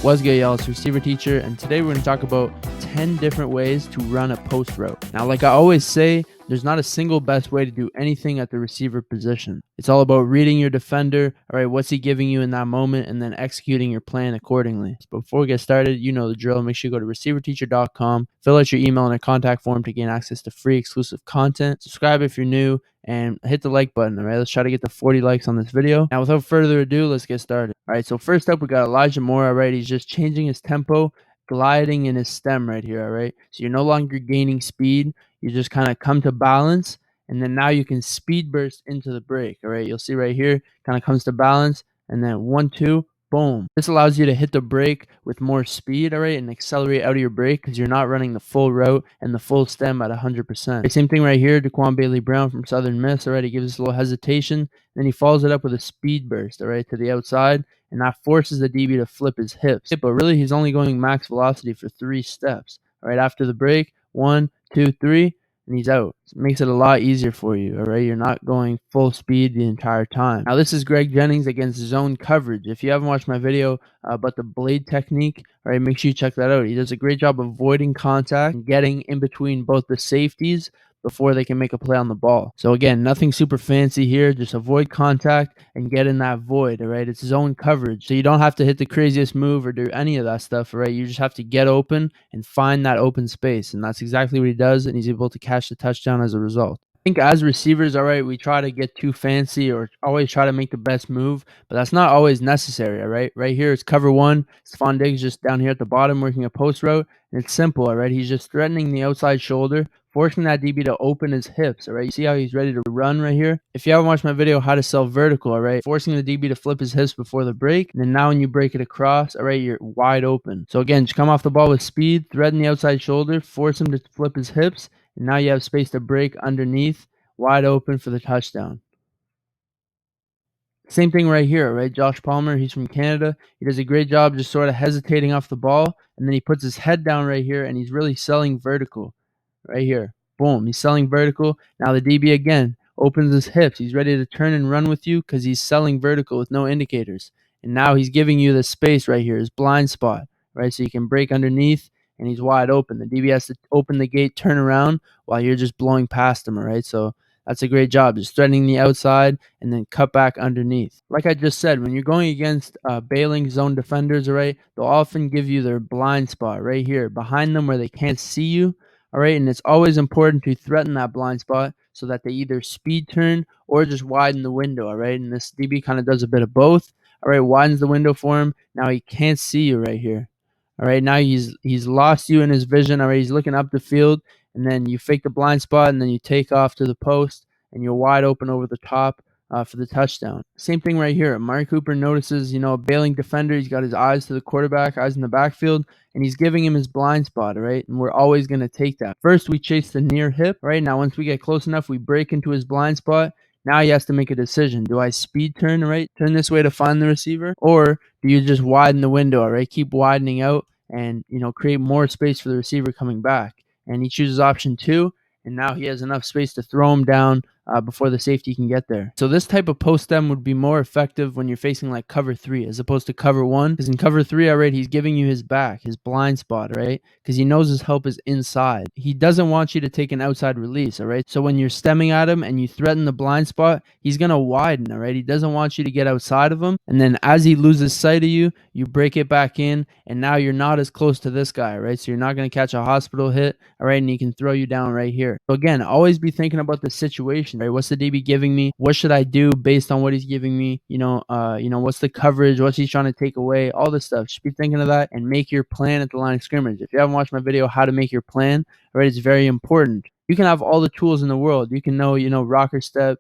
What's good, y'all? It's Receiver Teacher, and today we're going to talk about 10 different ways to run a post route. Now, like I always say, there's not a single best way to do anything at the receiver position. It's all about reading your defender, all right, what's he giving you in that moment, and then executing your plan accordingly. So before we get started, you know the drill. Make sure you go to receiverteacher.com, fill out your email and a contact form to gain access to free exclusive content. Subscribe if you're new, and hit the like button. All right, let's try to get to 40 likes on this video. Now, without further ado, let's get started. All right, so first up, we got Elijah Moore. All right, he's just changing his tempo, gliding in his stem right here. All right, so you're no longer gaining speed. You just kind of come to balance, and then now you can speed burst into the break. All right, you'll see right here, kind of comes to balance, and then 1, 2, boom. This allows you to hit the brake with more speed, all right, and accelerate out of your brake because you're not running the full route and the full stem at 100%. Same thing right here, Daquan Bailey Brown from Southern Miss, all right, he gives us a little hesitation, then he follows it up with a speed burst, all right, to the outside, and that forces the DB to flip his hips. But really, he's only going max velocity for 3 steps, all right, after the break, 1, 2, 3, and he's out. It makes it a lot easier for you, all right? You're not going full speed the entire time. Now, this is Greg Jennings against zone coverage. If you haven't watched my video about the blade technique, all right, make sure you check that out. He does a great job avoiding contact and getting in between both the safeties before they can make a play on the ball. So again, nothing super fancy here. Just avoid contact and get in that void, all right? It's zone coverage. So you don't have to hit the craziest move or do any of that stuff, all right? You just have to get open and find that open space. And that's exactly what he does, and he's able to catch the touchdown as a result. I think as receivers, all right, we try to get too fancy or always try to make the best move, but that's not always necessary, all right? Right here, it's cover one. Stefon Diggs just down here at the bottom working a post route, and it's simple, all right? He's just threatening the outside shoulder, forcing that DB to open his hips, all right? You see how he's ready to run right here? If you haven't watched my video, how to sell vertical, all right? Forcing the DB to flip his hips before the break, and then now when you break it across, all right, you're wide open. So again, just come off the ball with speed, threaten the outside shoulder, force him to flip his hips, and now you have space to break underneath, wide open for the touchdown. Same thing right here, right? Josh Palmer, he's from Canada. He does a great job just sort of hesitating off the ball, and then he puts his head down right here, and he's really selling vertical right here. Boom, he's selling vertical. Now the DB again opens his hips. He's ready to turn and run with you because he's selling vertical with no indicators. And now he's giving you the space right here, his blind spot, right? So you can break underneath, and he's wide open. The DB has to open the gate, turn around while you're just blowing past him, all right? So that's a great job, just threatening the outside and then cut back underneath. Like I just said, when you're going against bailing zone defenders, all right, they'll often give you their blind spot right here behind them where they can't see you, all right, and it's always important to threaten that blind spot so that they either speed turn or just widen the window, all right, and this DB kind of does a bit of both, all right, widens the window for him. Now he can't see you right here, all right, now he's lost you in his vision, all right, he's looking up the field, and then you fake the blind spot, and then you take off to the post, and you're wide open over the top for the touchdown. Same thing right here. Amari Cooper notices, a bailing defender. He's got his eyes to the quarterback, eyes in the backfield, and he's giving him his blind spot, all right? And we're always going to take that. First, we chase the near hip, right? Now, once we get close enough, we break into his blind spot. Now he has to make a decision. Do I speed turn, right? Turn this way to find the receiver? Or do you just widen the window, all right? Keep widening out and, create more space for the receiver coming back. And he chooses option 2, and now he has enough space to throw him down before the safety can get there. So this type of post stem would be more effective when you're facing like cover 3 as opposed to cover 1, because in cover 3, all right, he's giving you his back, his blind spot, right? Because he knows his help is inside. He doesn't want you to take an outside release, all right? So when you're stemming at him and you threaten the blind spot, he's going to widen, all right? He doesn't want you to get outside of him, and then as he loses sight of you, you break it back in, and now you're not as close to this guy, right? So you're not going to catch a hospital hit, all right, and he can throw you down right here. So again, always be thinking about the situation, right? What's the DB giving me? What should I do based on what he's giving me? What's the coverage? What's he trying to take away? All this stuff. Just be thinking of that and make your plan at the line of scrimmage. If you haven't watched my video, how to make your plan, all right, it's very important. You can have all the tools in the world. You can know, rocker step,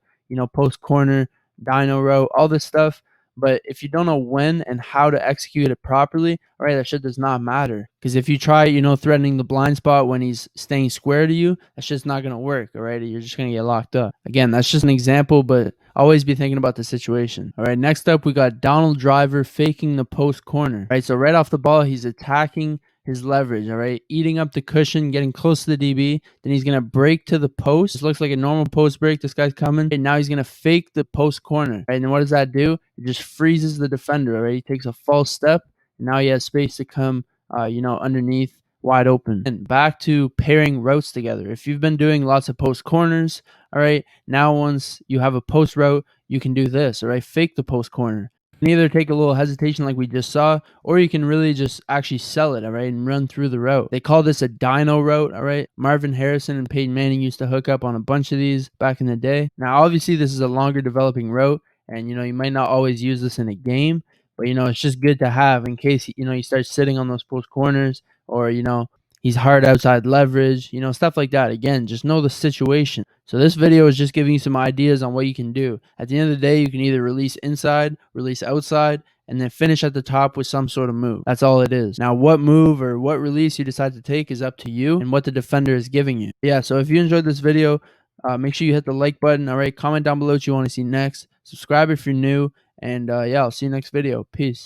post corner, dino row, all this stuff. But if you don't know when and how to execute it properly, all right, that shit does not matter. Because if you try, threatening the blind spot when he's staying square to you, that's just not going to work, all right? You're just going to get locked up. Again, that's just an example, but always be thinking about the situation. All right, next up, we got Donald Driver faking the post corner. All right, so right off the ball, he's attacking his leverage, all right, eating up the cushion, getting close to the DB. Then he's going to break to the post. This looks like a normal post break. This guy's coming. And now he's going to fake the post corner, right? And what does that do? It just freezes the defender, all right? He takes a false step, Now he has space to come, underneath wide open. And back to pairing routes together. If you've been doing lots of post corners, all right, now once you have a post route, you can do this, all right, fake the post corner. You can either take a little hesitation like we just saw, or you can really just actually sell it, all right, and run through the route. They call this a dino route, all right. Marvin Harrison and Peyton Manning used to hook up on a bunch of these back in the day. Now, obviously, this is a longer developing route, and you might not always use this in a game, but it's just good to have in case you start sitting on those post corners, or he's hard outside leverage, stuff like that. Again, just know the situation. So this video is just giving you some ideas on what you can do. At the end of the day, you can either release inside, release outside, and then finish at the top with some sort of move. That's all it is. Now, what move or what release you decide to take is up to you and what the defender is giving you. Yeah, so if you enjoyed this video, make sure you hit the like button. All right, comment down below what you want to see next. Subscribe if you're new. And yeah, I'll see you next video. Peace.